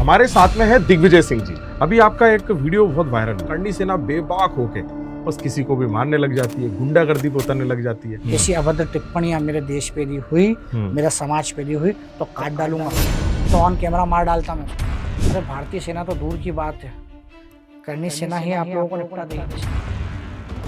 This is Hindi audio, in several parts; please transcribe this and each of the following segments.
हमारे साथ में है दिग्विजय सिंह जी। अभी आपका एक वीडियो बहुत वायरल है। करणी सेना बेबाक होके बस किसी को भी मारने लग जाती है, गुंडागर्दी पे उतरने लग जाती है। ऐसी अभद्र टिप्पणियां मेरे देश पे दी हुई, मेरा समाज पे दी हुई तो काट डालूंगा, तो ऑन कैमरा मार डालता मैं। अरे भारतीय सेना तो दूर की बात है, करणी सेना ही आप लोगों को निपटा देगी।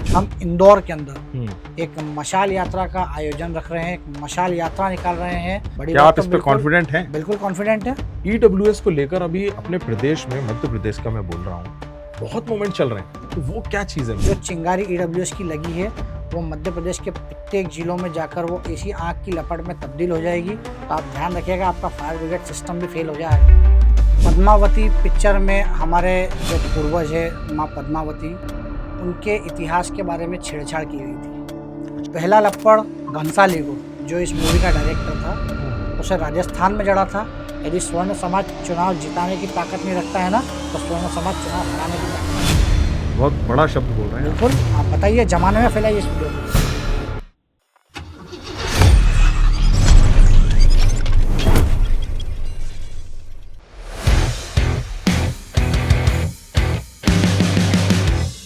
हम इंदौर के अंदर एक मशाल यात्रा का आयोजन रख रहे हैं, एक मशाल यात्रा निकाल रहे हैं। बड़ी क्या बात आप तो इस पे कॉन्फिडेंट हैं? बिल्कुल कॉन्फिडेंट है। ईडब्ल्यूएस को लेकर अभी अपने प्रदेश में, मध्य प्रदेश का मैं बोल रहा हूँ, बहुत मूवमेंट चल रहे हैं, तो वो क्या चीज है? जो चिंगारी ईडब्ल्यूएस की लगी है वो मध्य प्रदेश के प्रत्येक जिलों में जाकर वो ऐसी आग की लपट में तब्दील हो जाएगी, तो आप ध्यान रखिएगा आपका फायर ब्रिगेड सिस्टम भी फेल हो जाएगा। पद्मावती पिक्चर में हमारे जो पूर्वज है माँ पद्मावती, उनके इतिहास के बारे में छेड़छाड़ की गई थी। पहला लप्पड़ भंसाली को, जो इस मूवी का डायरेक्टर था, उसे राजस्थान में जड़ा था। यदि स्वर्ण समाज चुनाव जिताने की ताकत नहीं रखता है ना, तो स्वर्ण समाज चुनाव हराने की ताकत। बहुत बड़ा शब्द बोल रहे हैं। बिल्कुल, आप बताइए, जमाने में फैलाइए इस वीडियो को।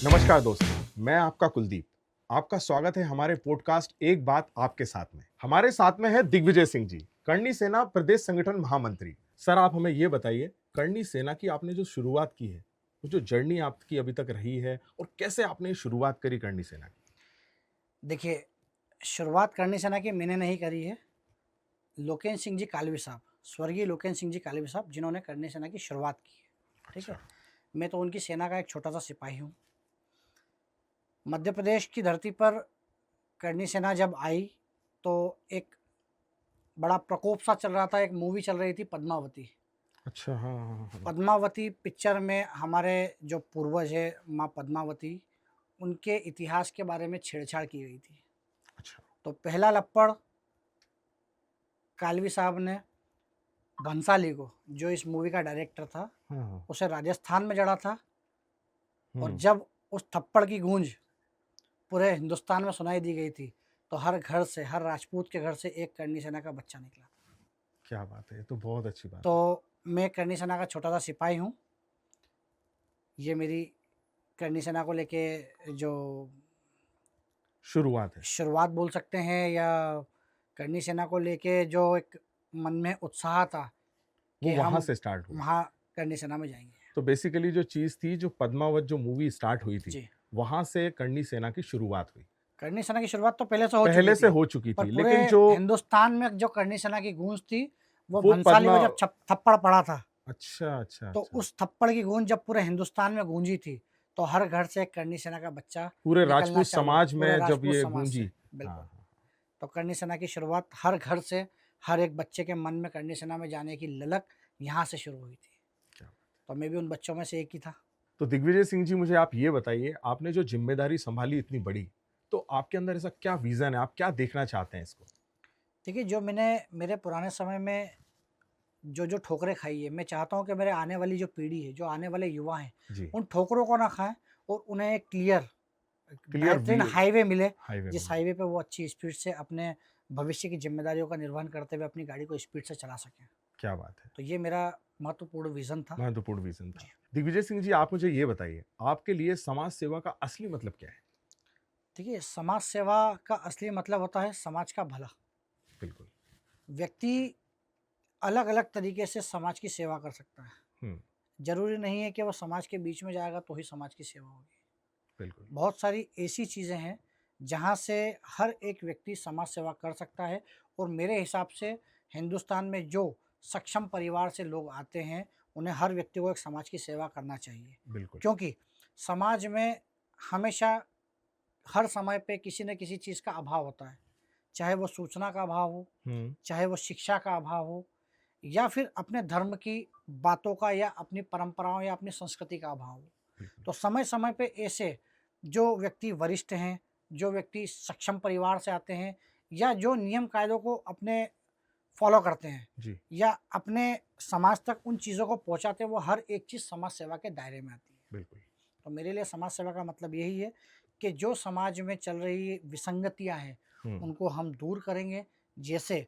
नमस्कार दोस्तों, मैं आपका कुलदीप। आपका स्वागत है हमारे पॉडकास्ट एक बात आपके साथ में। हमारे साथ में है दिग्विजय सिंह जी, करणी सेना प्रदेश संगठन महामंत्री। सर, आप हमें ये बताइए, करणी सेना की आपने जो शुरुआत की है, वो जो जर्नी आपकी अभी तक रही है, और कैसे आपने शुरुआत करी करणी सेना की? देखिए, शुरुआत करणी सेना की मैंने नहीं करी है, लोकेन सिंह जी कालवी साहब, स्वर्गीय लोकेन सिंह जी कालवी साहब, जिन्होंने करणी सेना की शुरुआत की है। ठीक है, मैं तो उनकी सेना का एक छोटा सा सिपाही हूँ। मध्य प्रदेश की धरती पर करणी सेना जब आई तो एक बड़ा प्रकोप सा चल रहा था। एक मूवी चल रही थी पद्मावती। अच्छा, हाँ हाँ हाँ। पद्मावती पिक्चर में हमारे जो पूर्वज है माँ पद्मावती, उनके इतिहास के बारे में छेड़छाड़ की गई थी। अच्छा, तो पहला लप्पड़ कालवी साहब ने भंसाली को, जो इस मूवी का डायरेक्टर था, हाँ, उसे राजस्थान में जड़ा था। और जब उस थप्पड़ की गूंज पूरे हिंदुस्तान में सुनाई दी गई थी, तो हर घर से, हर राजपूत के घर से एक करणी सेना का बच्चा निकला। क्या बात है, ये तो बहुत अच्छी बात है। तो मैं करणी सेना का छोटा सा सिपाही हूँ। ये मेरी करणी सेना को लेके जो शुरुआत है। शुरुआत बोल सकते हैं, या करणी सेना को लेके जो एक मन में उत्साह था वो कि वहां हम से स्टार्ट हुई। वहाँ करणी सेना में जाएंगे। तो बेसिकली जो चीज थी, जो पद्मावत जो मूवी स्टार्ट हुई थी, जी, वहां से करणी सेना की शुरुआत हुई। करणी सेना की शुरुआत तो पहले से हो चुकी पहले से थी, हो चुकी पर थी, पूरे लेकिन जो हिंदुस्तान में जो करणी सेना की गूंज थी वो वो भंसाली पद्मा। को जब थप्पड़ पड़ा था, अच्छा अच्छा तो अच्छा। उस थप्पड़ की गूंज जब पूरे हिंदुस्तान में गूंजी थी, तो हर घर से एक करणी सेना का बच्चा पूरे निकलना राजपूत चालू, समाज पूरे में जब राजपूत ये समाज गूंजी। से। हाँ बिल्कुल। हाँ। तो करणी सेना की शुरुआत हर घर से, हर एक बच्चे के मन में करणी सेना में जाने की ललक यहाँ से शुरू हुई थी। क्या बात। तो मैं भी उन बच्चों में से एक ही था। तो दिग्विजय सिंह जी, मुझे आप ये बताइए, आपने जो जिम्मेदारी संभाली इतनी बड़ी, तो आपके अंदर ऐसा क्या विजन है, आप क्या देखना चाहते हैं इसको? देखिए, जो मैंने मेरे पुराने समय में जो जो ठोकरें खाई है, मैं चाहता हूँ कि मेरे आने वाली जो पीढ़ी है, जो आने वाले युवा हैं, जी। उन ठोकरों को ना खाएं और उन्हें एक क्लियर, क्लियर बेहतरीन हाईवे मिले, हाईवे जिस में। हाईवे पे वो अच्छी स्पीड से अपने भविष्य की जिम्मेदारियों का निर्वहन करते हुए अपनी गाड़ी को स्पीड से चला सकें। क्या बात है, तो ये मेरा महत्वपूर्ण विज़न था। महत्वपूर्ण विजन था। जी। दिग्विजय सिंह जी, आप मुझे ये बताइए, आपके लिए समाज सेवा का असली मतलब क्या है? देखिए, समाज सेवा का असली मतलब होता है समाज का भला। बिल्कुल। व्यक्ति अलग अलग तरीके से समाज की सेवा कर सकता है। हम्म। ज़रूरी नहीं है कि वो समाज के बीच में जाएगा तो ही समाज की सेवा होगी। बिल्कुल। बहुत सारी ऐसी चीज़ें हैं जहाँ से हर एक व्यक्ति समाज सेवा कर सकता है। और मेरे हिसाब से हिंदुस्तान में जो सक्षम परिवार से लोग आते हैं, उन्हें हर व्यक्ति को एक समाज की सेवा करना चाहिए। बिल्कुल। क्योंकि समाज में हमेशा हर समय पे किसी न किसी चीज़ का अभाव होता है, चाहे वो सूचना का अभाव हो, चाहे वो शिक्षा का अभाव हो, या फिर अपने धर्म की बातों का, या अपनी परंपराओं या अपनी संस्कृति का अभाव हो। बिल्कुल। तो समय समय पे ऐसे जो व्यक्ति वरिष्ठ हैं, जो व्यक्ति सक्षम परिवार से आते हैं, या जो नियम कायदों को अपने फॉलो करते हैं, जी। या अपने समाज तक उन चीज़ों को पहुंचाते हैं, वो हर एक चीज़ समाज सेवा के दायरे में आती है। बिल्कुल। तो मेरे लिए समाज सेवा का मतलब यही है कि जो समाज में चल रही विसंगतियां हैं, उनको हम दूर करेंगे। जैसे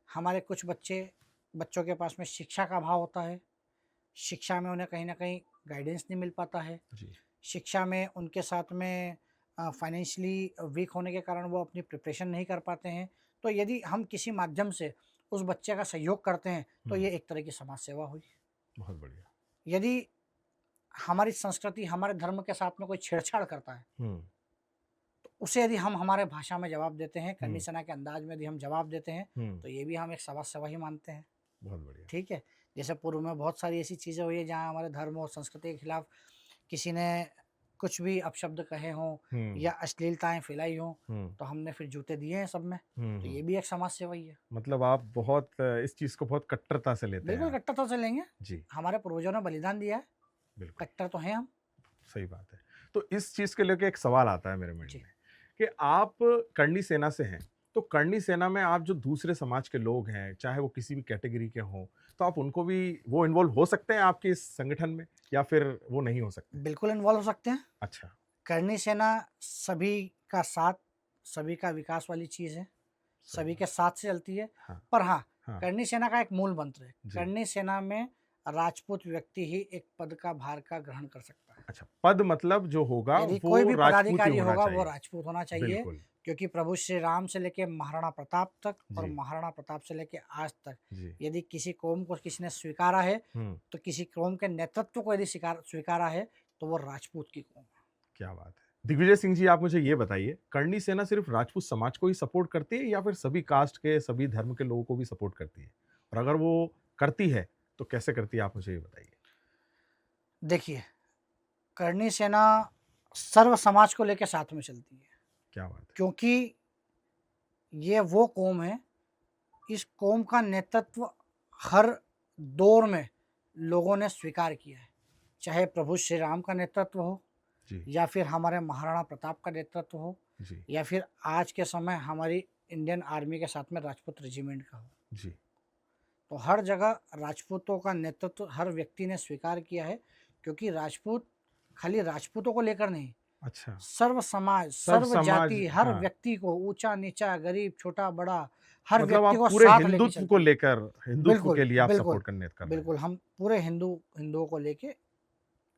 हमारे कुछ बच्चों के पास में शिक्षा का अभाव होता है, शिक्षा में उन्हें कहीं ना कहीं गाइडेंस नहीं मिल पाता है। जी। शिक्षा में उनके साथ में फाइनेंशियली वीक होने के कारण वो अपनी प्रिपरेशन नहीं कर पाते हैं। तो यदि हम किसी माध्यम से उस बच्चे का सहयोग करते हैं तो हम्म, ये एक तरह की समाज सेवा हुई। बहुत बढ़िया। यदि हमारी संस्कृति हमारे धर्म के साथ में कोई छेड़छाड़ करता है हम्म। तो उसे यदि हम हमारे भाषा में जवाब देते हैं, करनी हम्म। सेना के अंदाज में यदि हम जवाब देते हैं हम्म। तो ये भी हम एक समाज सेवा ही मानते हैं। बहुत बढ़िया। ठीक है। जैसे पूर्व में बहुत सारी ऐसी चीज़ें हुई है जहाँ हमारे धर्म और संस्कृति के खिलाफ किसी ने कुछ भी अपशब्द कहे हों हम्म। या अश्लीलताएं फैलाई हों हम्म। तो हमने फिर जूते दिए हैं सब में। तो ये भी एक समाज सेवा ही है। मतलब आप बहुत इस चीज को बहुत कट्टरता से लेते हैं बिल्कुल आप। कट्टर तो लेंगे। जी। हमारे पूर्वजों ने बलिदान दिया है, बिल्कुल कट्टर तो हैं हम। सही बात है। तो इस चीज के लेके एक सवाल आता है मेरे मन जी। में कि आप करनी सेना से हैं, तो करनी सेना में आप जो दूसरे समाज के लोग हैं, चाहे वो किसी भी कैटेगरी के हों, तो आप उनको भी वो इन्वॉल्व हो सकते हैं आपके इस संगठन में, या फिर वो नहीं हो सकते? बिल्कुल इन्वॉल्व हो सकते हैं। अच्छा। करनी सेना सभी का साथ, सभी का विकास वाली चीज़ है, सही सभी बात। के साथ से चलती है। हाँ। पर हाँ, हाँ। करनी सेना का एक मूल मंत्र है, जी। करनी सेना में राजपूत व्यक्ति ही एक पद का भार का ग्रहण कर सकता है। अच्छा, पद मतलब जो होगा यदि वो कोई भी राजपूत ही पदाधिकारी होना होगा वो चाहिए। राजपूत होना चाहिए। बिल्कुल। क्योंकि प्रभु श्री राम से लेके महाराणा प्रताप तक और जी। महाराणा प्रताप से लेके आज तक जी। यदि किसी कौम को किसी ने स्वीकारा है हम्म। तो किसी कौम के नेतृत्व को यदि स्वीकारा है तो वो राजपूत की कौम है। क्या बात है। दिग्विजय सिंह जी, आप मुझे ये बताइए, करनी सेना सिर्फ राजपूत समाज को ही सपोर्ट करती है या फिर सभी कास्ट के, सभी धर्म के लोगों को भी सपोर्ट करती है? और अगर वो करती है तो कैसे करती है, आप मुझे ये बताइए। देखिए, करनी सेना सर्व समाज को लेकर साथ में चलती है। क्या बात है। क्योंकि ये वो कौम है, इस कौम का नेतृत्व हर दौर में लोगों ने स्वीकार किया है, चाहे प्रभु श्री राम का नेतृत्व हो जी। या फिर हमारे महाराणा प्रताप का नेतृत्व हो जी। या फिर आज के समय हमारी इंडियन आर्मी के साथ में राजपूत रेजिमेंट का हो। जी। तो हर जगह राजपूतों का नेतृत्व हर व्यक्ति ने स्वीकार किया है। क्योंकि राजपूत खाली राजपूतों को लेकर नहीं, अच्छा। सर्व समाज, सब सर्व समाज, जाति, हर हाँ। व्यक्ति को, ऊंचा नीचा, गरीब छोटा बड़ा, हर मतलब व्यक्ति आप को पूरे साथ लेके हिंदुत्व चलते को हैं। लेकर, हिंदुत्व बिल्कुल के लिए आप बिल्कुल सपोर्ट करने कर रहे हैं। बिल्कुल, हम पूरे हिंदुओं को लेके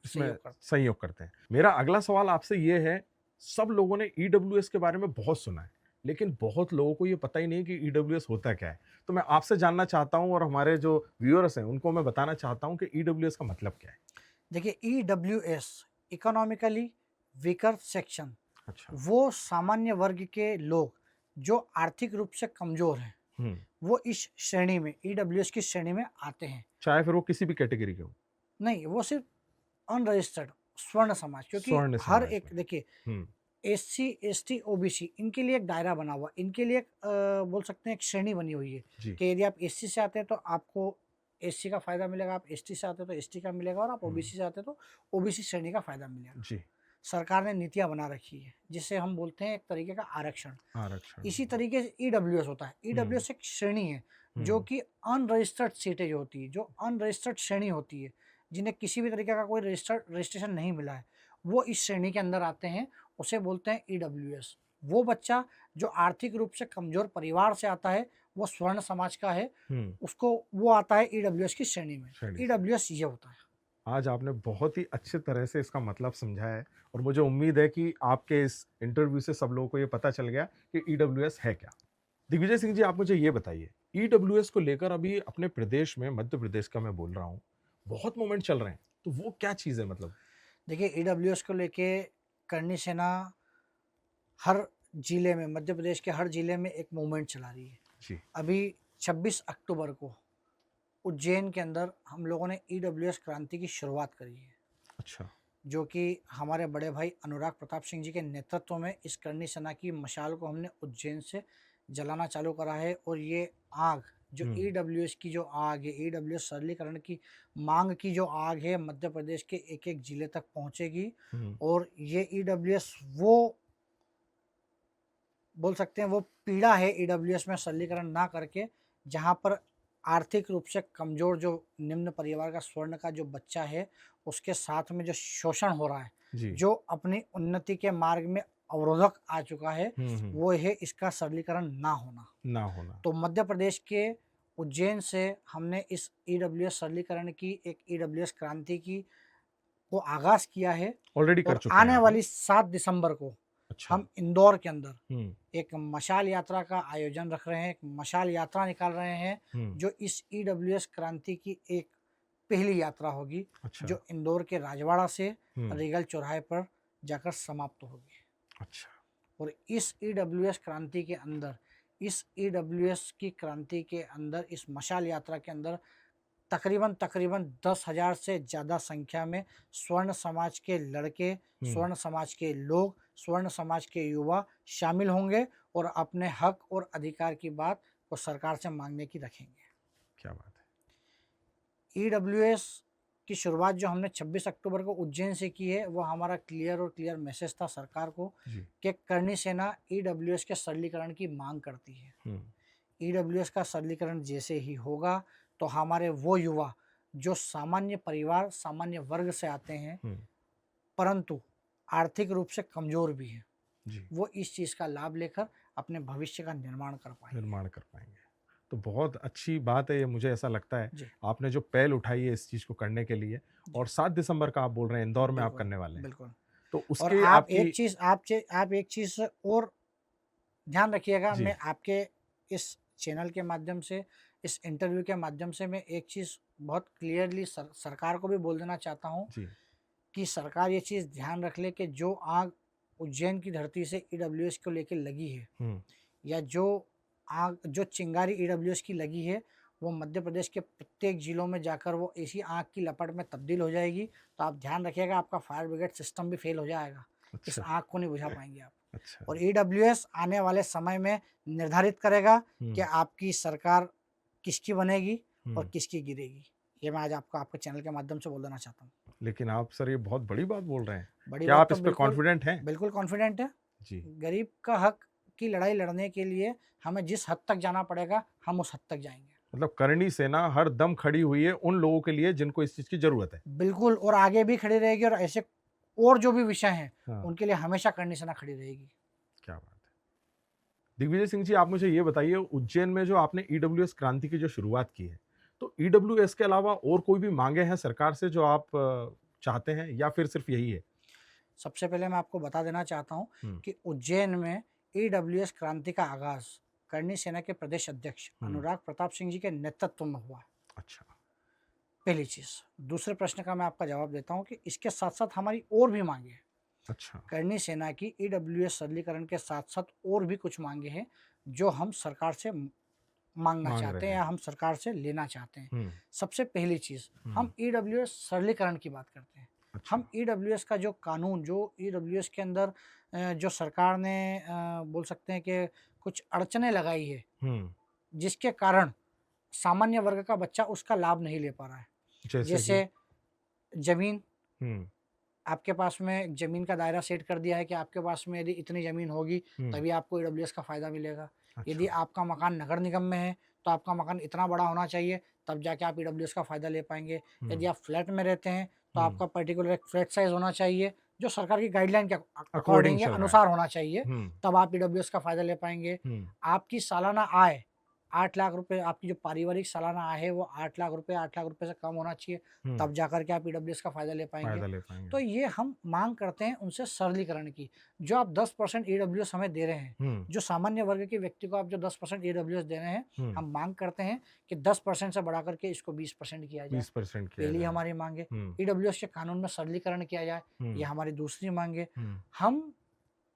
इसमें सहयोग करते संयोग करते हैं। मेरा अगला सवाल आपसे ये है, सब लोगों ने ईडब्ल्यूएस के बारे में बहुत सुना है, लेकिन बहुत लोगों को ये पता ही नहीं कि ईडब्ल्यूएस होता क्या है। तो मैं आपसे जानना चाहता हूं और हमारे जो व्यूअर्स हैं उनको मैं बताना चाहता हूं कि ईडब्ल्यूएस का मतलब क्या है। हैं। देखिए, EWS इकोनॉमिकली वीकर सेक्शन, अच्छा। वो सामान्य वर्ग के लोग जो आर्थिक रूप से कमजोर हैं वो इस श्रेणी में, EWS की श्रेणी में आते हैं। चाहे फिर वो किसी भी कैटेगरी के हो। नहीं, वो सिर्फ अनरजिस्टर्ड स्वर्ण समाज, क्योंकि स्वर्ण हर समाज एक, में। देखिए, हम्म। SC ST OBC इनके लिए एक दायरा बना हुआ, इनके लिए एक बोल सकते हैं एक श्रेणी बनी हुई है जी। कि यदि आप SC से आते हैं तो आपको SC का फायदा मिलेगा, आप ST से आते हैं तो ST का मिलेगा और आप OBC से आते हैं तो OBC श्रेणी का फायदा मिलेगा। जी। सरकार ने नीतियां बना रखी है जिसे हम बोलते हैं एक तरीके का आरक्षण। आरक्षण। इसी तरीके से EWS होता है। EWS एक श्रेणी है जो कि अनरजिस्टर्ड सीटें जो होती है, जो अनरजिस्टर्ड श्रेणी होती है, जिन्हें किसी भी तरीके का कोई रजिस्ट्रेशन नहीं मिला है, वो इस श्रेणी के अंदर आते हैं, उसे बोलते हैं EWS। वो बच्चा जो आर्थिक रूप से कमजोर परिवार से आता है, वो स्वर्ण समाज का है, उसको वो आता है EWS की श्रेणी में। EWS ये होता है। आज आपने बहुत ही अच्छे तरह से इसका मतलब समझाया है और मुझे उम्मीद है कि आपके इस इंटरव्यू से सब लोगों को ये पता चल गया कि ईडब्ल्यूएस है क्या। दिग्विजय सिंह जी, आप मुझे ये बताइए, ईडब्ल्यूएस को लेकर अभी अपने प्रदेश में, मध्य प्रदेश का मैं बोल रहा हूँ, बहुत मूवमेंट चल रहे हैं, तो वो क्या चीज़ है? मतलब देखिए, EWS को लेके करनी सेना हर जिले में, मध्य प्रदेश के हर जिले में एक मूवमेंट चला रही है जी। अभी 26 अक्टूबर को उज्जैन के अंदर हम लोगों ने EWS क्रांति की शुरुआत करी है। अच्छा। जो कि हमारे बड़े भाई अनुराग प्रताप सिंह जी के नेतृत्व में इस करनी सेना की मशाल को हमने उज्जैन से जलाना चालू करा है। और ये आग जो EWS की जो आग है, EWS सरलीकरण की मांग की जो आग है, मध्य प्रदेश के एक एक जिले तक पहुंचेगी। और ये EWS वो बोल सकते हैं वो पीड़ा है EWS में सरलीकरण ना करके, जहां पर आर्थिक रूप से कमजोर जो निम्न परिवार का स्वर्ण का जो बच्चा है, उसके साथ में जो शोषण हो रहा है, जो अपनी उन्नति के मार्ग में अवरोधक आ चुका है, वो है इसका सरलीकरण ना होना। ना होना। तो मध्य प्रदेश के उज्जैन से हमने इस ईडब्ल्यूएस सरलीकरण की एक ईडब्ल्यूएस क्रांति की को आगाज किया है ऑलरेडी कर और चुके हैं आने आप, वाली 7 दिसंबर को अच्छा। हम इंदौर के अंदर हम्म एक मशाल यात्रा का आयोजन रख रहे हैं, एक मशाल यात्रा निकाल रहे हैं हम्म जो इस ईडब्ल्यूएस क्रांति की एक पहली यात्रा होगी, अच्छा। जो इंदौर के राजवाड़ा से हम्म रीगल चौराहे पर जाकर समाप्त होगी। अच्छा। और इस ईडब्ल्यूएस क्रांति के अंदर, इस ईडब्ल्यूएस की क्रांति के अंदर, इस मशाल यात्रा के अंदर तकरीबन 10,000 से ज़्यादा संख्या में स्वर्ण समाज के लड़के, स्वर्ण समाज के लोग, स्वर्ण समाज के युवा शामिल होंगे और अपने हक और अधिकार की बात को सरकार से मांगने की रखेंगे। क्या बात है। ईडब्ल्यूएस की शुरुआत जो हमने 26 अक्टूबर को उज्जैन से की है, वो हमारा क्लियर मैसेज था सरकार को जी। कि करनी सेना ईडब्ल्यूएस के सरलीकरण की मांग करती है। ईडब्ल्यूएस का सरलीकरण जैसे ही होगा तो हमारे वो युवा जो सामान्य परिवार, सामान्य वर्ग से आते हैं परंतु आर्थिक रूप से कमजोर भी हैं, जी। वो इस चीज़ का लाभ लेकर अपने भविष्य का निर्माण कर पाएंगे। तो बहुत अच्छी बात है ये, मुझे ऐसा लगता है जी। आपने जो पहल उठाई है इस चीज को करने के लिए, और 7 दिसंबर का आप बोल रहे हैं इंदौर में आप बिल्कुल, करने वाले हैं, बिल्कुल। तो और उसके आप आपकी एक चीज़ और ध्यान रखिएगा, जी। मैं आपके इस चैनल के माध्यम से, इस इंटरव्यू के माध्यम से मैं एक चीज़ बहुत क्लियरली सरकार को भी बोल देना चाहता हूँ जी। कि सरकार ये चीज़ ध्यान रख ले कि जो आग उज्जैन की धरती से ईडब्ल्यूएस को लेकर लगी है, या जो चिंगारी ईडब्ल्यूएस की लगी है, वो मध्य प्रदेश के प्रत्येक जिलों में जाकर वो ऐसी आग की लपट में तब्दील हो जाएगी। तो आप ध्यान रखिएगा, आपका फायर ब्रिगेड सिस्टम भी फेल हो जाएगा। इस आग को नहीं बुझा पाएंगे आप। अच्छा। और ईडब्ल्यूएस आने वाले समय में निर्धारित करेगा कि आपकी सरकार किसकी बनेगी और किसकी गिरेगी। ये मैं आज आपको आपके चैनल के माध्यम से बोल देना चाहता हूँ। लेकिन आप सर ये बहुत बड़ी बात बोल रहे हैं, बड़ी क्या बात आप तो इस पे बिल्कुल कॉन्फिडेंट हैं? बिल्कुल कॉन्फिडेंट है। जी। गरीब का हक की लड़ाई लड़ने के लिए हमें जिस हद तक जाना पड़ेगा, हम उस हद तक जाएंगे। मतलब करनी सेना हर दम खड़ी हुई है उन लोगों के लिए जिनको इस चीज की जरूरत है। बिल्कुल, और आगे भी खड़ी रहेगी, और ऐसे और जो भी विषय हैं हाँ। उनके लिए हमेशा करनी सेना खड़ी रहेगी। क्या बात है। दिग्विजय सिंह जी, आप मुझे ये बताइए, उज्जैन में जो आपने ईडब्ल्यूएस क्रांति की जो शुरुआत की है, तो ईडब्ल्यूएस के अलावा और कोई भी मांगे हैं सरकार से जो आप चाहते हैं, या फिर सिर्फ यही है? सबसे पहले मैं आपको बता देना चाहता हूँ कि उज्जैन में ईडब्ल्यूएस क्रांति का आगाज करनी सेना के प्रदेश अध्यक्ष अनुराग प्रताप सिंह जी के नेतृत्व में हुआ। अच्छा। पहली चीज। दूसरे प्रश्न का मैं आपका जवाब देता हूँ कि इसके साथ साथ हमारी और भी मांगे हैं। अच्छा। करनी सेना की ईडब्ल्यूएस सरलीकरण के साथ साथ और भी कुछ मांगे हैं जो हम सरकार से मांगना चाहते हैं या हम सरकार से लेना चाहते हैं। सबसे पहली चीज, हम ईडब्ल्यूएस सरलीकरण की बात करते हैं। अच्छा। हम ईडब्ल्यूएस का जो कानून, जो ईडब्ल्यूएस के अंदर जो सरकार ने बोल सकते हैं कि कुछ अड़चने लगाई है, जिसके कारण सामान्य वर्ग का बच्चा उसका लाभ नहीं ले पा रहा है। जैसे जमीन, आपके पास में जमीन का दायरा सेट कर दिया है कि आपके पास में यदि इतनी जमीन होगी तभी आपको ईडब्ल्यूएस का फायदा मिलेगा। अच्छा। यदि आपका मकान नगर निगम में है तो आपका मकान इतना बड़ा होना चाहिए, तब जाके आप ईडब्ल्यूएस का फायदा ले पाएंगे। यदि आप फ्लैट में रहते हैं तो आपका पर्टिकुलर एक फ्लैट साइज होना चाहिए जो सरकार की गाइडलाइन के अकॉर्डिंग अनुसार होना चाहिए, तब आप ईडब्ल्यूएस का फायदा ले पाएंगे। आपकी सालाना आय 8 लाख रुपए, आपकी जो पारिवारिक सालाना आय है वो 8 लाख रुपए से कम होना चाहिए, तब जाकर के आप ईडब्ल्यूएस का फायदा ले पाएंगे। तो ये हम मांग करते हैं उनसे सरलीकरण की। जो आप 10% ईडब्ल्यूएस हमें दे रहे हैं, जो सामान्य वर्ग के व्यक्ति को आप जो 10% ईडब्ल्यूएस दे रहे हैं, हम मांग करते हैं कि 10% से बढ़ा करके इसको 20% किया जाए। 20% पहली हमारी मांग है। ईडब्ल्यूएस के कानून में सरलीकरण किया जाए, ये हमारी दूसरी मांग है। हम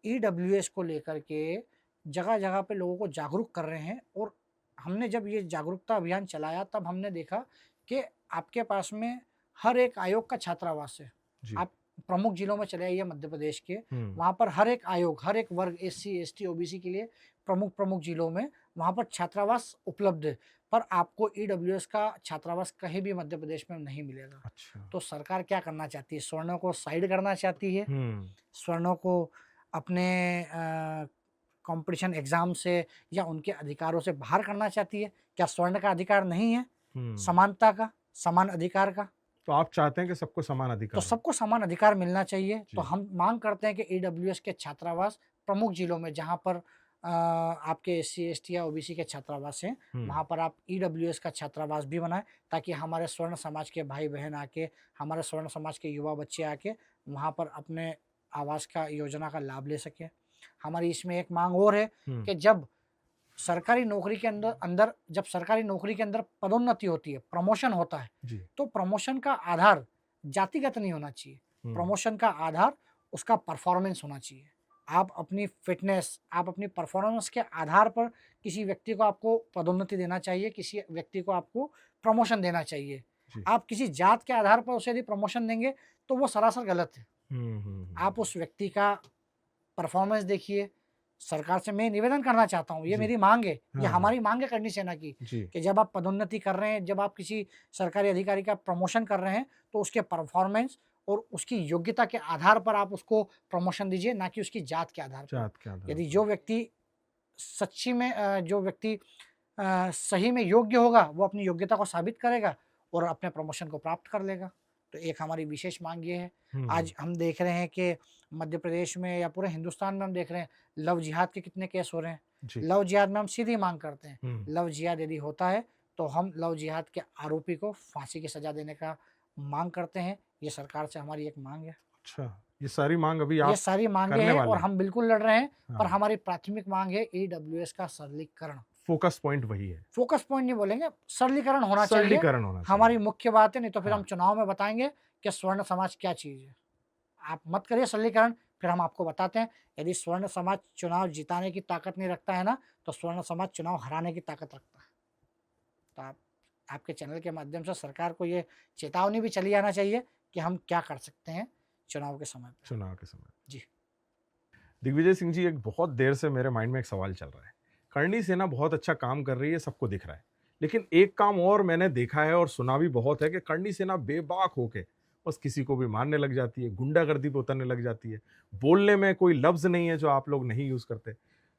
ईडब्ल्यूएस को लेकर के जगह जगह पे लोगों को जागरूक कर रहे हैं, और हमने जब ये जागरूकता अभियान चलाया तब हमने देखा कि आपके पास में हर एक आयोग का छात्रावास है। आप प्रमुख जिलों में चले आइए मध्य प्रदेश के, वहाँ पर हर एक आयोग, हर एक वर्ग, एससी, एसटी, ओबीसी के लिए प्रमुख जिलों में वहाँ पर छात्रावास उपलब्ध है, पर आपको ईडब्ल्यूएस का छात्रावास कहीं भी मध्य प्रदेश में नहीं मिलेगा। अच्छा। तो सरकार क्या करना चाहती है? स्वर्णों को साइड करना चाहती है, स्वर्णों को अपने कंपटीशन एग्जाम से या उनके अधिकारों से बाहर करना चाहती है। क्या स्वर्ण का अधिकार नहीं है समानता का, समान अधिकार का? तो आप चाहते हैं कि सबको समान अधिकार, तो सबको समान अधिकार मिलना चाहिए। तो हम मांग करते हैं कि ईडब्ल्यूएस के छात्रावास प्रमुख जिलों में, जहां पर आपके SC ST या OBC के छात्रावास हैं, वहाँ पर आप EWS का छात्रावास भी बनाएं, ताकि हमारे स्वर्ण समाज के भाई बहन आके, हमारे स्वर्ण समाज के युवा बच्चे आके वहाँ पर अपने आवास का योजना का लाभ ले सकें। हमारी इसमें एक मांग और है कि जब सरकारी नौकरी के अंदर जब सरकारी नौकरी के अंदर पदोन्नति होती है, प्रमोशन होता है, तो प्रमोशन का आधार जातिगत नहीं होना चाहिए। प्रमोशन का आधार उसका परफॉर्मेंस होना चाहिए। आप अपनी फिटनेस, आप अपनी परफॉर्मेंस के आधार पर किसी व्यक्ति को आपको पदोन्नति देना चाहिए, किसी व्यक्ति को आपको प्रमोशन देना चाहिए। आप किसी जात के आधार पर उसे यदि प्रमोशन देंगे तो वो सरासर गलत है। आप उस व्यक्ति का परफॉर्मेंस देखिए। सरकार से मैं निवेदन करना चाहता हूँ, ये मेरी मांग है, ये हमारी मांग है करनी सेना की, कि जब आप पदोन्नति कर रहे हैं, जब आप किसी सरकारी अधिकारी का प्रमोशन कर रहे हैं, तो उसके परफॉर्मेंस और उसकी योग्यता के आधार पर आप उसको प्रमोशन दीजिए, ना कि उसकी जात के आधार पर। यदि जो व्यक्ति सच्ची में सही में योग्य होगा, वो अपनी योग्यता को साबित करेगा और अपने प्रमोशन को प्राप्त कर लेगा। तो एक हमारी विशेष मांग ये है। आज हम देख रहे हैं कि मध्य प्रदेश में या पूरे हिंदुस्तान में हम देख रहे हैं लव जिहाद के कितने केस हो रहे हैं। लव जिहाद में हम सीधी मांग करते हैं, लव जिहाद यदि होता है तो हम लव जिहाद के आरोपी को फांसी की सजा देने का मांग करते हैं। ये सरकार से हमारी एक मांग है। अच्छा, ये सारी मांग अभी आप ये सारी मांगे हैं और हम बिल्कुल लड़ रहे हैं, पर हमारी प्राथमिक मांग है EWS का सरलीकरण। फोकस पॉइंट वही है। फोकस पॉइंट नहीं बोलेंगे, सरलीकरण होना चाहिए, हमारी मुख्य बात है। नहीं तो फिर हम चुनाव में बताएंगे कि स्वर्ण समाज क्या चीज है। आप मत करिए सरलीकरण, फिर हम आपको बताते हैं। यदि स्वर्ण समाज चुनाव जिताने की ताकत नहीं रखता है ना, तो स्वर्ण समाज चुनाव हराने की ताकत रखता है। तो आपके चैनल के माध्यम से सरकार को ये चेतावनी भी चली आना चाहिए कि हम क्या कर सकते हैं चुनाव के समय। जी दिग्विजय सिंह जी, एक बहुत देर से मेरे माइंड में एक सवाल चल रहा है। करणी सेना बहुत अच्छा काम कर रही है, सबको दिख रहा है, लेकिन एक काम और मैंने देखा है और सुना भी बहुत है कि करणी सेना बेबाक होके बस किसी को भी मारने लग जाती है, गुंडागर्दी पे उतरने लग जाती है। बोलने में कोई लफ्ज नहीं है जो आप लोग नहीं यूज करते।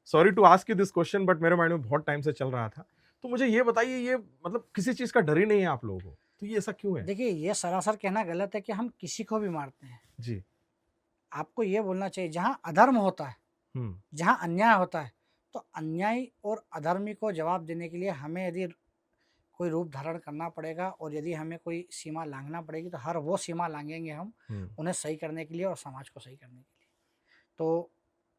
Sorry to ask you this question, but मेरे माइंड में बहुत टाइम से चल रहा था। तो मुझे ये बताइए, ये मतलब किसी चीज का डर ही नहीं है आप लोगों को, तो ये ऐसा क्यों है? देखिए, ये सरासर कहना गलत है कि हम किसी को भी मारते हैं जी। आपको ये बोलना चाहिए, जहाँ अधर्म होता है, जहाँ अन्याय होता है, तो अन्यायी और अधर्मी को जवाब देने के लिए हमें यदि कोई रूप धारण करना पड़ेगा और यदि हमें कोई सीमा लांघना पड़ेगी, तो हर वो सीमा लांघेंगे हम उन्हें सही करने के लिए और समाज को सही करने के लिए। तो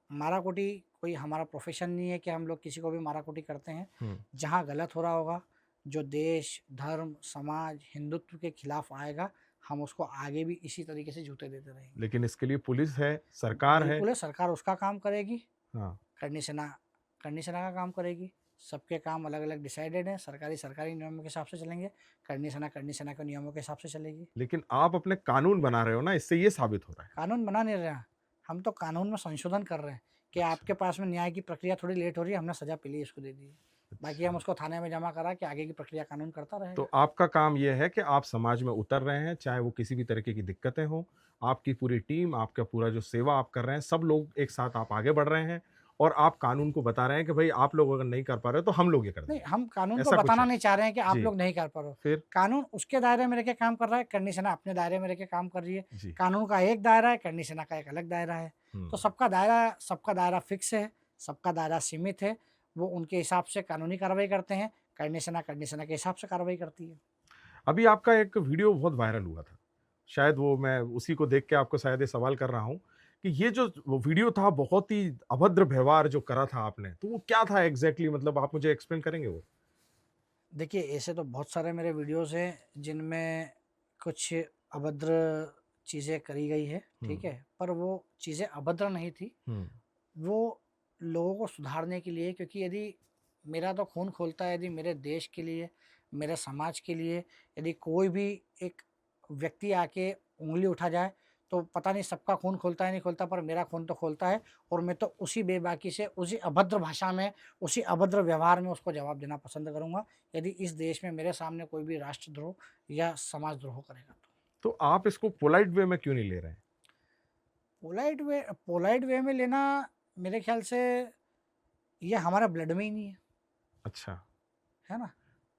माराकुटी कोई हमारा प्रोफेशन नहीं है कि हम लोग किसी को भी माराकुटी करते हैं। जहाँ गलत हो रहा होगा, जो देश, धर्म, समाज, हिंदुत्व के खिलाफ आएगा, हम उसको आगे भी इसी तरीके से जूते देते रहेंगे। लेकिन इसके लिए पुलिस है, सरकार है। बिल्कुल है, सरकार उसका काम करेगी। करणी सेना का काम करेगी। सबके काम अलग अलग डिसाइडेड है। सरकारी नियमों के हिसाब से चलेंगे, करणी सेना के नियमों के हिसाब से चलेगी। लेकिन आप अपने कानून बना रहे हो ना, इससे ये साबित हो रहा है। कानून बना नहीं रहे हैं हम, तो कानून में संशोधन कर रहे हैं कि आपके पास में न्याय की प्रक्रिया थोड़ी लेट हो रही है, हमने सजा पहले इसको दे दी है, बाकी हम उसको थाने में जमा करा कि आगे की प्रक्रिया कानून करता रहेगा। तो आपका काम यह है कि आप समाज में उतर रहे हैं, चाहे वो किसी भी तरीके की दिक्कतें हो, आपकी पूरी टीम, आपका पूरा जो सेवा आप कर रहे हैं, सब लोग एक साथ आप आगे बढ़ रहे हैं और आप कानून को बता रहे हैं कि भाई आप लोग अगर नहीं कर पा रहे तो हम लोग ये कर देंगे। नहीं, हम कानून को बताना नहीं चाह रहे हैं कि आप लोग नहीं कर पा रहे हो। फिर कानून उसके दायरे में रह के काम कर रहा है, करणी सेना अपने दायरे में रह के काम कर रही है। कानून का एक दायरा है, करणी सेना का एक अलग दायरा है। तो सबका दायरा फिक्स है, सबका दायरा सीमित है। वो उनके हिसाब से कानूनी कार्रवाई करते हैं, करणी सेना के हिसाब से कार्रवाई करती है। अभी आपका एक वीडियो बहुत वायरल हुआ था, शायद वो, मैं उसी को देख के आपको शायद ये सवाल कर रहा हूँ कि ये जो वो वीडियो था, बहुत ही अभद्र व्यवहार जो करा था आपने, तो वो क्या था एग्जैक्टली? मतलब आप मुझे एक्सप्लेन करेंगे वो? देखिए, ऐसे तो बहुत सारे मेरे वीडियोस हैं जिनमें कुछ अभद्र चीज़ें करी गई है, ठीक है, पर वो चीज़ें अभद्र नहीं थी, वो लोगों को सुधारने के लिए। क्योंकि यदि मेरा तो खून खोलता है, यदि मेरे देश के लिए, मेरे समाज के लिए यदि कोई भी एक व्यक्ति आके उंगली उठा जाए, तो पता नहीं सबका खून खोलता है नहीं खोलता, पर मेरा खून तो खोलता है। और मैं तो उसी बेबाकी से, उसी अभद्र भाषा में, उसी अभद्र व्यवहार में उसको जवाब देना पसंद करूंगा, यदि इस देश में मेरे सामने कोई भी राष्ट्रद्रोह या समाजद्रोह करेगा। तो आप इसको पोलाइट वे में क्यों नहीं ले रहे हैं? पोलाइट वे में लेना, मेरे ख्याल से ये हमारा ब्लड में ही नहीं है। अच्छा, है ना,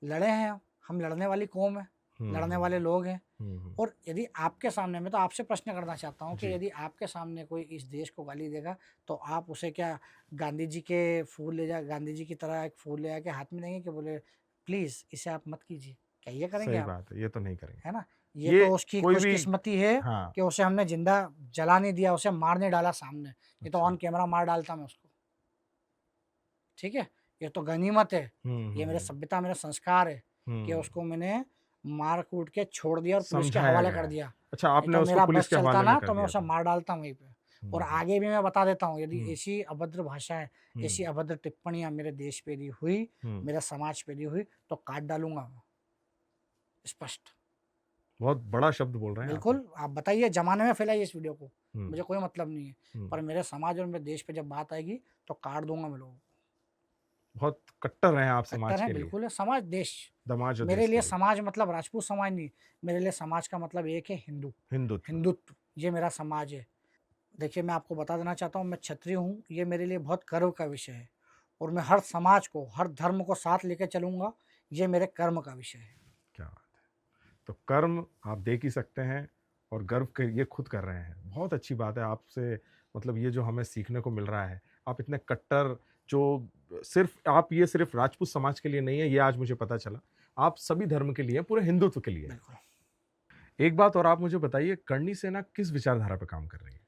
लड़े हैं हम लड़ने वाली कौम है। लड़ने वाले लोग हैं। हम्म, और यदि आपके सामने, मैं तो आपसे प्रश्न करना चाहता हूँ कि जी। यदि आपके सामने कोई इस देश को गाली देगा तो आप उसे क्या गांधी जी के फूल ले जा गांधी जी की तरह एक फूल ले आके हाथ में देंगे कि बोले प्लीज़ इसे आप मत कीजिए, क्या ये करेंगे सही आप? बात है, ये तो नहीं करेंगे। है ना? ये ये तो उसकी कोई भी खुशकिस्मती है हाँ, कि उसे हमने ज़िंदा जला नहीं दिया, उसे मार नहीं डाला सामने, नहीं तो अच्छा। ऑन कैमरा मार डालता मैं उसको, ठीक है? ये तो गनीमत है, हुँ, ये हुँ, मेरे हुँ। सभ्यता, मेरा संस्कार है कि हुँ, उसको मैंने मार-कूट के छोड़ दिया और पुलिस के समझाया हवाले गया कर है। दिया। अच्छा, नहीं आपने तो उसको मेरा पुलिस बस के चलता हवाले में ना कर तो मैं दिया उसे था। मार डालता वहीं पे। और हुँ, हुँ, आगे भी मैं बता देता हूँ, यदि हुँ, ऐसी अभद्र भाषाएँ, ऐसी हुँ, अभद्र टिप्पणियाँ मेरे देश पे दी हुई, हुँ। मेरे समाज पे दी हुई तो काट डालूँगा मैं, स्पष्ट। बहुत बड़ा शब्द बोल रहे हैं आप ये। बिल्कुल, आप बताइए, ज़माने में फैलाइए इस वीडियो को, हुँ, मुझे कोई मतलब नहीं है। हुँ। पर मेरे समाज और मेरे देश पे जब बात आएगी तो काट दूँगा मैं लोगों को। बहुत कट्टर हैं आप कट्टर समाज हैं, के लिए, बिल्कुल है, समाज, देश। समाज और मेरे देश के लिए लिए, समाज मतलब राजपूत समाज नहीं, मेरे लिए समाज का मतलब एक है हिंदू, हिंदुत्व। हिंदुत्व, ये मेरा समाज है। देखिए, मैं आपको बता देना चाहता हूँ, मैं क्षत्रिय हूँ, ये मेरे लिए बहुत गर्व का विषय है और मैं हर समाज को, हर धर्म को साथ लेके चलूँगा, ये मेरे कर्म का विषय है। क्या बात है! तो कर्म आप देख ही सकते हैं और गर्व के ये खुद कर रहे हैं। बहुत अच्छी बात है आपसे मतलब ये जो हमें सीखने को मिल रहा है। आप इतने कट्टर जो सिर्फ़ राजपूत समाज के लिए नहीं है, ये आज मुझे पता चला। आप सभी धर्म के लिए हैं, पूरे हिंदुत्व के लिए हैं। बिल्कुल। एक बात और आप मुझे बताइए, करणी सेना किस विचारधारा पे काम कर रही है?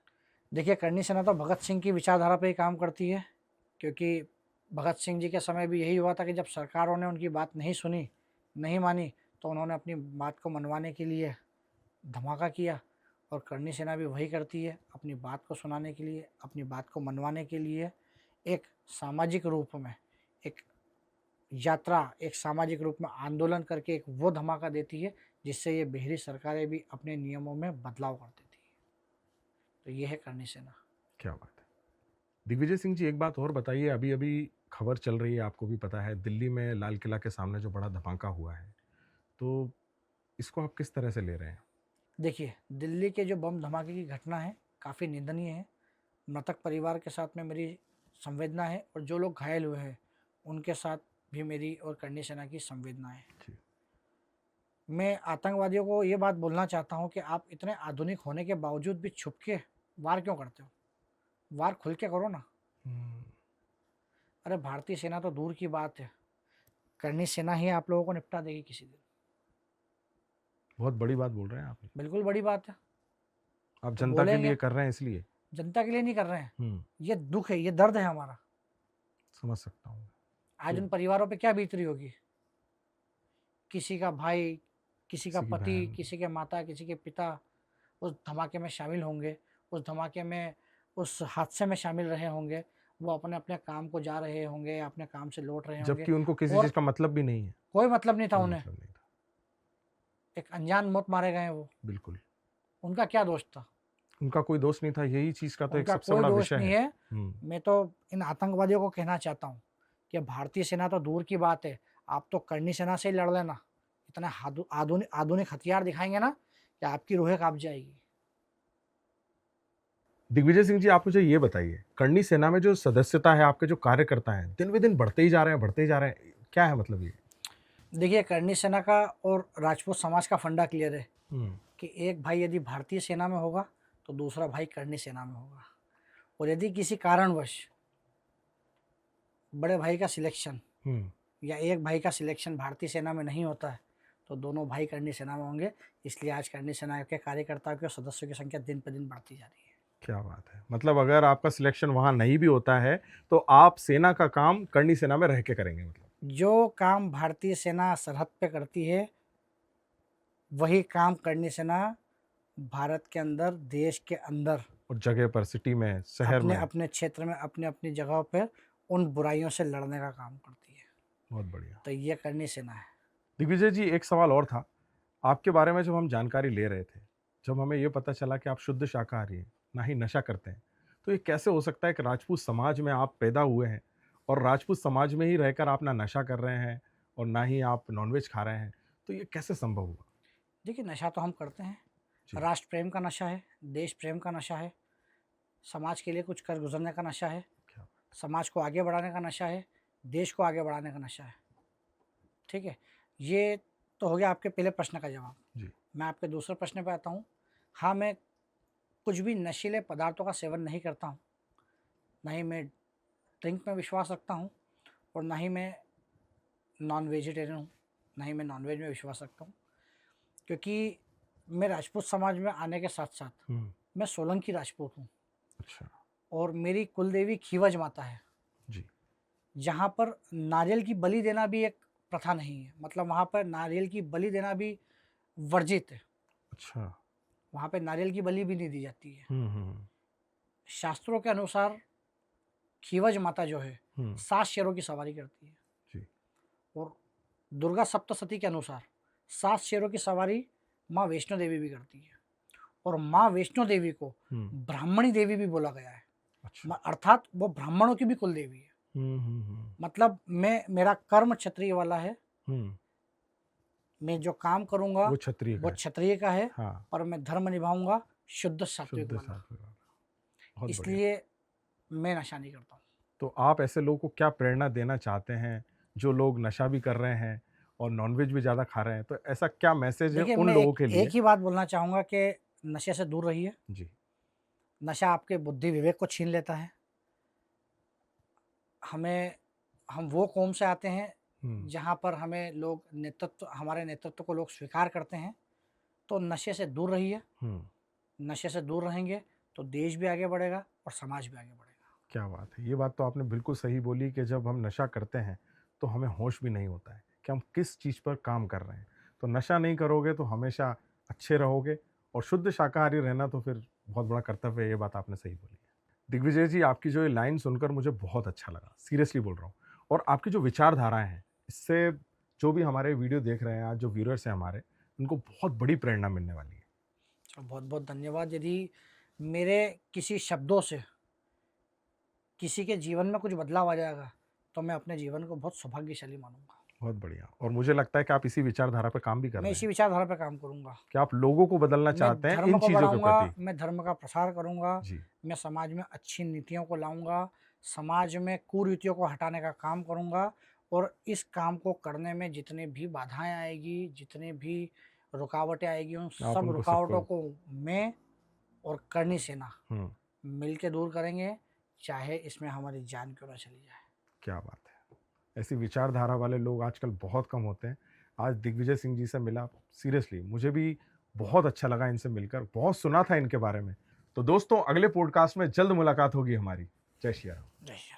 देखिए, करनी सेना तो भगत सिंह की विचारधारा पे ही काम करती है, क्योंकि भगत सिंह जी के समय भी यही हुआ था कि जब सरकारों ने उनकी बात नहीं सुनी, नहीं मानी, तो उन्होंने अपनी बात को मनवाने के लिए धमाका किया और करनी सेना भी वही करती है, अपनी बात को सुनाने के लिए, अपनी बात को मनवाने के लिए एक सामाजिक रूप में एक यात्रा, एक सामाजिक रूप में आंदोलन करके एक वो धमाका देती है जिससे ये बहरी सरकारें भी अपने नियमों में बदलाव कर देती है। तो ये है करनी सेना। क्या बात है! दिग्विजय सिंह जी एक बात और बताइए, अभी-अभी खबर चल रही है, आपको भी पता है, दिल्ली में लाल किला के सामने जो बड़ा धमाका हुआ है, तो इसको आप किस तरह से ले रहे हैं? देखिए, दिल्ली के जो बम धमाके की घटना है, काफ़ी निंदनीय है। मृतक परिवार के साथ में मेरी संवेदना है और जो लोग घायल हुए हैं, उनके साथ भी मेरी और करनी सेना की संवेदना है। जी। मैं आतंकवादियों को ये बात बोलना चाहता हूँ कि आप इतने आधुनिक होने के बावजूद भी छुप के वार क्यों करते हो? वार खुल के करो ना। हुँ, अरे भारतीय सेना तो दूर की बात है, करनी सेना ही आप लोगों को निपटा देगी किसी दिन। बहुत बड़ी बात बोल रहे हैं आप ये। बिल्कुल बड़ी बात है, आप तो जनता के बोलेंगे। लिए कर रहे हैं इसलिए? जनता के लिए नहीं कर रहे हैं, हुँ, ये दुःख है, ये दर्द है हमारा। समझ सकता हूँ। आज तो उन परिवारों पे क्या बीत रही होगी? किसी का भाई, किसी का किसी की पति, बहन किसी के माता, किसी के पिता उस धमाके में शामिल होंगे, उस धमाके में, उस हादसे में शामिल रहे होंगे, वो अपने-अपने काम को जा रहे होंगे, अपने काम से लौट रहे होंगे जबकि उनको किसी और चीज़ का मतलब भी नहीं है, कोई मतलब नहीं था कोई उन्हें, मतलब नहीं था। एक अनजान मौत मारे गए हैं वो, बिल्कुल, उनका क्या दोष था? उनका कोई दोष नहीं था, यही चीज़ का तो एक उनका सबसे कोई बड़ा दोष विषय नहीं है। है। हुँ, मैं तो इन आतंकवादियों को कहना चाहता हूँ कि भारतीय सेना तो दूर की बात है, आप तो करनी सेना से ही लड़ लेना। इतना आधुनिक आधुनिक हथियार दिखाएँगे ना कि आपकी रूहें काँप जाएगी। दिग्विजय सिंह जी आप मुझे ये बताइए, करणी सेना में जो सदस्यता है, आपके जो कार्यकर्ता हैं, दिन-ब-दिन बढ़ते ही जा रहे हैं, बढ़ते ही जा रहे हैं, क्या है मतलब ये? देखिए, करनी सेना का और राजपूत समाज का फंडा क्लियर है हुँ, कि एक भाई यदि भारतीय सेना में होगा, तो दूसरा भाई करनी सेना में होगा और यदि किसी कारणवश बड़े भाई का सिलेक्शन हुँ, या एक भाई का सिलेक्शन भारतीय सेना में नहीं होता है, तो दोनों भाई करनी सेना में होंगे। इसलिए आज करनी सेना के कार्यकर्ताओं की और सदस्यों की संख्या दिन पे दिन बढ़ती जा रही है। क्या बात है! मतलब अगर आपका सिलेक्शन वहाँ नहीं भी होता है, तो आप सेना का काम करणी सेना में रह के करेंगे मतलब? जो काम भारतीय सेना सरहद पे करती है, वही काम करनी सेना भारत के अंदर, देश के अंदर, और जगह पर, सिटी में, शहर अपने में, अपने क्षेत्र में, अपनी अपनी जगह पर उन बुराइयों से लड़ने का काम करती है। बहुत बढ़िया। तो ये करनी सेना है। दिग्विजय जी एक सवाल और था, आपके बारे में जब हम जानकारी ले रहे थे, जब हमें ये पता चला कि आप शुद्ध शाकाहारी हैं, ना ही नशा करते हैं, तो ये कैसे हो सकता है कि राजपूत समाज में आप पैदा हुए हैं और राजपूत समाज में ही रहकर आप ना नशा कर रहे हैं और ना ही आप नॉनवेज खा रहे हैं, तो ये कैसे संभव हुआ? देखिए, नशा तो हम करते हैं, जी, राष्ट्र प्रेम का नशा है, देश प्रेम का नशा है, समाज के लिए कुछ कर गुजरने का नशा है, क्या समाज को आगे बढ़ाने का नशा है, देश को आगे बढ़ाने का नशा है। ठीक है? ये तो हो गया आपके पहले प्रश्न का जवाब। जी। मैं आपके दूसरे प्रश्न पे आता हूँ। हाँ, मैं कुछ भी नशीले पदार्थों का सेवन नहीं करता हूँ, ना ही मैं ड्रिंक में विश्वास रखता हूँ और ना ही मैं नॉन वेजिटेरियन हूँ, ना ही मैं नॉन वेज में विश्वास रखता हूँ। क्योंकि मैं राजपूत समाज में आने के साथ साथ मैं सोलंकी राजपूत हूँ अच्छा। और मेरी कुल देवी खीवज माता है, जी। जहाँ पर नारियल की बलि देना भी एक प्रथा नहीं है। मतलब वहाँ पर नारियल की बलि देना भी वर्जित है। अच्छा। वहाँ पे नारियल की बलि भी नहीं दी जाती है। हम्म। शास्त्रों के अनुसार खीवज माता जो है 7 शेरों की सवारी करती है। जी। और दुर्गा सप्तशती के अनुसार 7 शेरों की सवारी माँ वैष्णो देवी भी करती है। और माँ वैष्णो देवी को ब्राह्मणी देवी भी बोला गया है। अच्छा। अर्थात वो ब्राह्मणों की भी कुल देवी है। मतलब मेरा कर्म क्षत्रिय वाला है। मैं जो काम करूंगा वो क्षत्रिय का वो है। क्षत्रिय का है। हाँ। पर मैं धर्म निभाऊंगा शुद्ध सात्विक शुद्ध वाला। सात्विक वाला। बहुत बढ़िया। इसलिए मैं नशा नहीं करता हूँ। तो आप ऐसे लोगों को क्या प्रेरणा देना चाहते हैं जो लोग नशा भी कर रहे हैं और नॉनवेज भी ज़्यादा खा रहे हैं? तो ऐसा क्या मैसेज है देखिए, उन मैं लोगों के एक लिए? ही बात बोलना चाहूँगा कि नशे से दूर रहिए। जी। नशा आपके बुद्धि विवेक को छीन लेता है। हम वो कौम से आते हैं जहाँ पर हमारे नेतृत्व को लोग स्वीकार करते हैं। तो नशे से दूर रहिए। नशे से दूर रहेंगे तो देश भी आगे बढ़ेगा और समाज भी आगे बढ़ेगा। क्या बात है! ये बात तो आपने बिल्कुल सही बोली कि जब हम नशा करते हैं तो हमें होश भी नहीं होता है कि हम किस चीज़ पर काम कर रहे हैं। तो नशा नहीं करोगे तो हमेशा अच्छे रहोगे और शुद्ध शाकाहारी रहना तो फिर बहुत बड़ा कर्तव्य है। ये बात आपने सही बोली है। दिग्विजय जी, आपकी जो ये लाइन सुनकर मुझे बहुत अच्छा लगा, सीरियसली बोल रहा हूँ। और आपकी जो विचारधाराएँ हैं, इससे जो भी हमारे वीडियो देख रहे हैं आज, जो व्यूअर्स हैं हमारे, उनको बहुत बड़ी प्रेरणा मिलने वाली है। बहुत बहुत धन्यवाद। यदि मेरे किसी शब्दों से किसी के जीवन में कुछ बदलाव आ जाएगा तो मैं अपने जीवन को बहुत सौभाग्यशाली मानूंगा। बहुत बढ़िया। और मुझे लगता है कि आप इसी विचारधारा पे काम भी कर मैं रहे इसी हैं विचारधारा पर काम करूंगा कि आप लोगों को बदलना मैं चाहते हैं धर्म इन को चीज़ों के बढ़ाऊंगा, प्रति। मैं धर्म का प्रसार करूंगा। जी। मैं समाज में अच्छी नीतियों को लाऊंगा, समाज में कुरीतियों को हटाने का काम करूंगा। और इस काम को करने में जितने भी बाधाएं आएगी, जितने भी रुकावटें आएगी, उन आप सब उनको रुकावटों सबको को मैं और करनी सेना हुँ, मिल के दूर करेंगे, चाहे इसमें हमारी जान क्यों ना चली जाए। क्या बात है! ऐसी विचारधारा वाले लोग आजकल बहुत कम होते हैं। आज दिग्विजय सिंह जी से मिला, सीरियसली मुझे भी बहुत अच्छा लगा इनसे मिलकर, बहुत सुना था इनके बारे में। तो दोस्तों, अगले पॉडकास्ट में जल्द मुलाकात होगी हमारी। जय श्री राम। जय श्री राम।